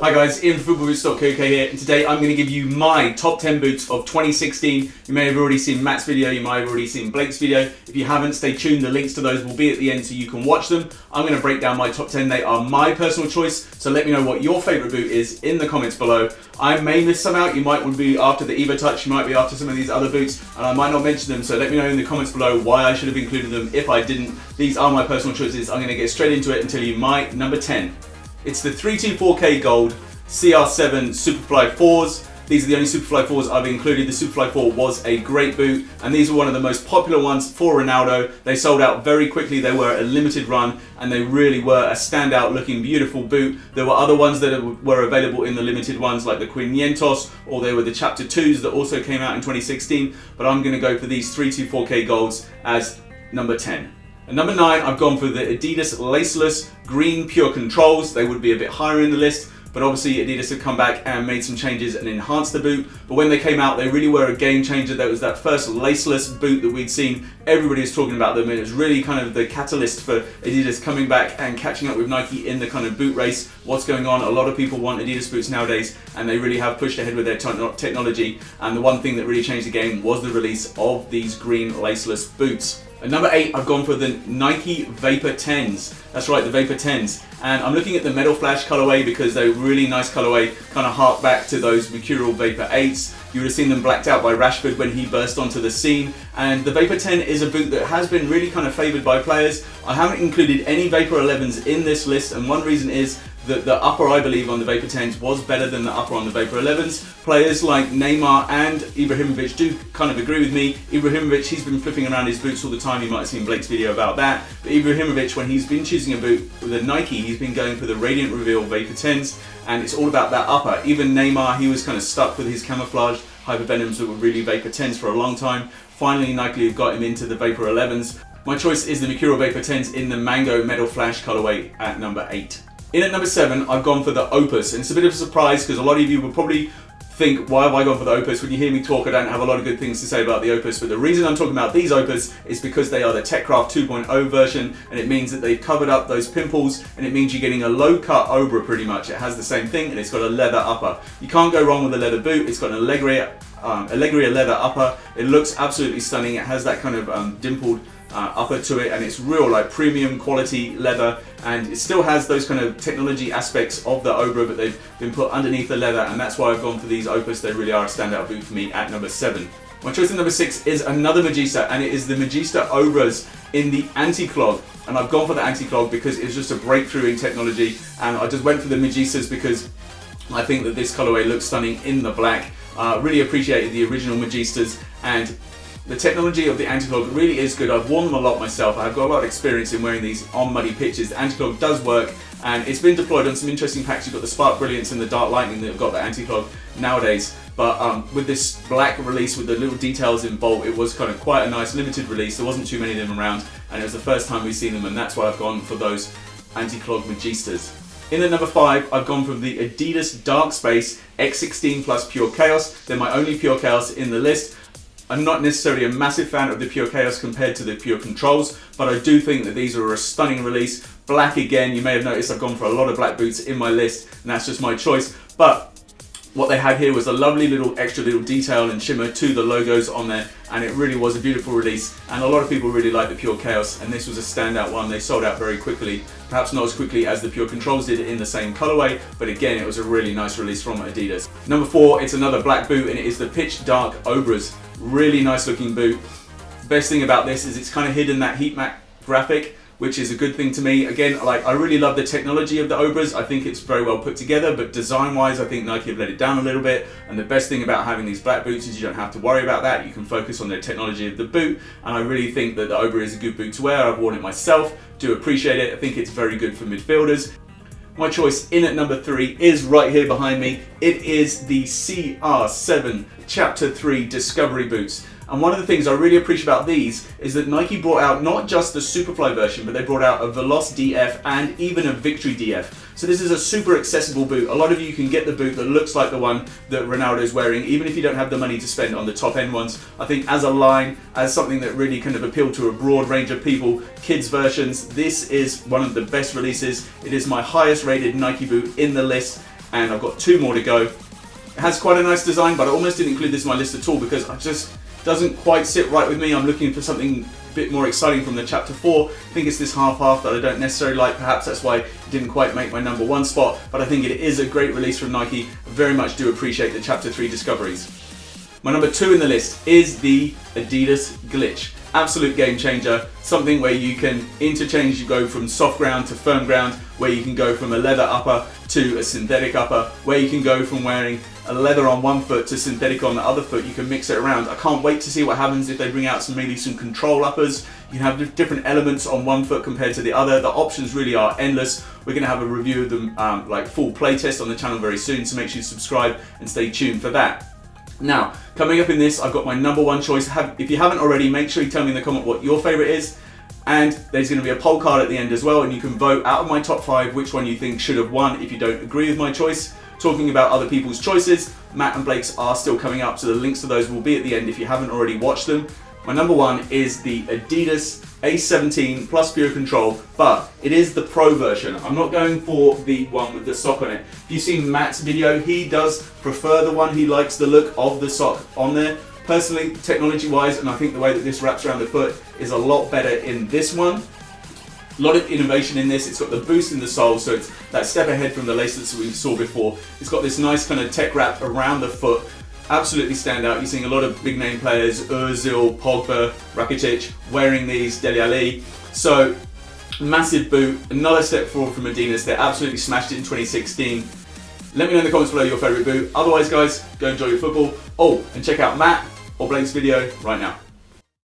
Hi guys, Ian from footballboots.co.uk here, and today I'm going to give you my top 10 boots of 2016. You may have already seen Matt's video, you might have already seen Blake's video. If you haven't, stay tuned, the links to those will be at the end so you can watch them. I'm going to break down my top 10, they are my personal choice, so let me know what your favourite boot is in the comments below. I may miss some out, you might be after the Evo Touch, you might be after some of these other boots, and I might not mention them, so let me know in the comments below why I should have included them if I didn't. These are my personal choices, I'm going to get straight into it and tell you my number 10. It's the 324K Gold CR7 Superfly 4s. These are the only Superfly 4s I've included. The Superfly 4 was a great boot, and these were one of the most popular ones for Ronaldo. They sold out very quickly, they were a limited run, and they really were a standout looking beautiful boot. There were other ones that were available in the limited ones like the Quinientos, or they were the Chapter 2s that also came out in 2016, but I'm going to go for these 324K Golds as number 10. At number 9, I've gone for the Adidas Laceless Green Pure Controls. They would be a bit higher in the list, but obviously Adidas have come back and made some changes and enhanced the boot. But when they came out, they really were a game changer. There was that first laceless boot that we'd seen. Everybody was talking about them, and it was really kind of the catalyst for Adidas coming back and catching up with Nike in the kind of boot race. What's going on? A lot of people want Adidas boots nowadays, and they really have pushed ahead with their technology. And the one thing that really changed the game was the release of these green laceless boots. At number 8, I've gone for the Nike Vapor 10s. That's right, the Vapor 10s. And I'm looking at the Metal Flash colorway because they're a really nice colorway, kind of hark back to those Mercurial Vapor 8s. You would have seen them blacked out by Rashford when he burst onto the scene. And the Vapor 10 is a boot that has been really kind of favoured by players. I haven't included any Vapor 11s in this list, and one reason is that the upper, I believe, on the Vapor 10s was better than the upper on the Vapor 11s. Players like Neymar and Ibrahimovic do kind of agree with me. Ibrahimovic, he's been flipping around his boots all the time. You might have seen Blake's video about that. But Ibrahimovic, when he's been choosing a boot with a Nike, he's been going for the Radiant Reveal Vapor 10s, and it's all about that upper. Even Neymar, he was kind of stuck with his camouflage Hypervenoms that were really Vapor 10s for a long time. Finally, Nike have got him into the Vapor 11s. My choice is the Mercurial Vapor 10s in the Mango Metal Flash colorway at number 8. In at number 7, I've gone for the Opus, and it's a bit of a surprise because a lot of you will probably think, why have I gone for the Opus? When you hear me talk, I don't have a lot of good things to say about the Opus, but the reason I'm talking about these Opus is because they are the TechCraft 2.0 version, and it means that they've covered up those pimples, and it means you're getting a low-cut Obra pretty much. It has the same thing, and it's got a leather upper. You can't go wrong with a leather boot. It's got an Allegria leather upper. It looks absolutely stunning. It has that kind of dimpled upper to it, and it's real like premium quality leather, and it still has those kind of technology aspects of the Obra, but they've been put underneath the leather, and that's why I've gone for these Opus. They really are a standout boot for me at number 7. My choice at number 6 is another Magista, and it is the Magista Obras in the anti-clog, and I've gone for the anti-clog because it's just a breakthrough in technology, and I just went for the Magistas because I think that this colorway looks stunning in the black. Really appreciated the original Magistas, and the technology of the anti-clog really is good. I've worn them a lot myself. I've got a lot of experience in wearing these on muddy pitches. The anti-clog does work, and it's been deployed on some interesting packs. You've got the Spark Brilliance and the Dark Lightning that have got the anti-clog nowadays. But with this black release with the little details in bolt, it was kind of quite a nice limited release. There wasn't too many of them around, and it was the first time we've seen them, and that's why I've gone for those anti-clog Magistas. In at number 5, I've gone for the Adidas Darkspace X16 Plus Pure Chaos. They're my only Pure Chaos in the list. I'm not necessarily a massive fan of the Pure Chaos compared to the Pure Controls, but I do think that these are a stunning release. Black again, you may have noticed I've gone for a lot of black boots in my list, and that's just my choice. But what they had here was a lovely little extra little detail and shimmer to the logos on there, and it really was a beautiful release, and a lot of people really like the Pure Chaos, and this was a standout one. They sold out very quickly, perhaps not as quickly as the Pure Controls did in the same colorway, but again it was a really nice release from Adidas. Number 4, it's another black boot, and it is the Pitch Dark Obras. Really nice looking boot. Best thing about this is it's kind of hidden that heat map graphic, which is a good thing to me. Again, like, I really love the technology of the Obras. I think it's very well put together, but design wise I think Nike have let it down a little bit, and the best thing about having these black boots is you don't have to worry about that. You can focus on the technology of the boot, and I really think that the Obra is a good boot to wear. I've worn it myself, do appreciate it. I think it's very good for midfielders. My choice in at number 3 is right here behind me. It is the CR7 Chapter 3 Discovery boots. And one of the things I really appreciate about these is that Nike brought out not just the Superfly version, but they brought out a Veloce DF and even a Victory DF. So this is a super accessible boot. A lot of you can get the boot that looks like the one that Ronaldo's wearing, even if you don't have the money to spend on the top end ones. I think as a line, as something that really kind of appealed to a broad range of people, kids versions, this is one of the best releases. It is my highest rated Nike boot in the list. and I've got 2 more to go. It has quite a nice design, but I almost didn't include this in my list at all because it just doesn't quite sit right with me. I'm looking for something a bit more exciting from the Chapter 4. I think it's this half-half that I don't necessarily like. Perhaps that's why it didn't quite make my number 1 spot, but I think it is a great release from Nike. I very much do appreciate the Chapter 3 discoveries. My number 2 in the list is the Adidas Glitch. Absolute game changer, something where you can interchange, you go from soft ground to firm ground, where you can go from a leather upper to a synthetic upper, where you can go from wearing a leather on one foot to synthetic on the other foot. You can mix it around. I can't wait to see what happens if they bring out maybe some control uppers. You can have different elements on one foot compared to the other. The options really are endless. We're going to have a review of them, like full playtest on the channel very soon, so make sure you subscribe and stay tuned for that. Now, coming up in this, I've got my number 1 choice. If you haven't already, make sure you tell me in the comment what your favourite is. And there's going to be a poll card at the end as well, and you can vote out of my top 5 which one you think should have won if you don't agree with my choice. Talking about other people's choices, Matt and Blake's are still coming up, so the links to those will be at the end if you haven't already watched them. My number 1 is the Adidas A17 Plus Pure Control, but it is the Pro version. I'm not going for the one with the sock on it. If you've seen Matt's video, he does prefer the one. He likes the look of the sock on there. Personally, technology-wise, and I think the way that this wraps around the foot is a lot better in this one. A lot of innovation in this. It's got the boost in the sole, so it's that step ahead from the laces that we saw before. It's got this nice kind of tech wrap around the foot. Absolutely stand out. You're seeing a lot of big name players, Özil, Pogba, Rakitic, wearing these, Dele Alli. So, massive boot, another step forward from Adidas. They absolutely smashed it in 2016. Let me know in the comments below your favourite boot. Otherwise guys, go enjoy your football. Oh, and check out Matt or Blake's video right now.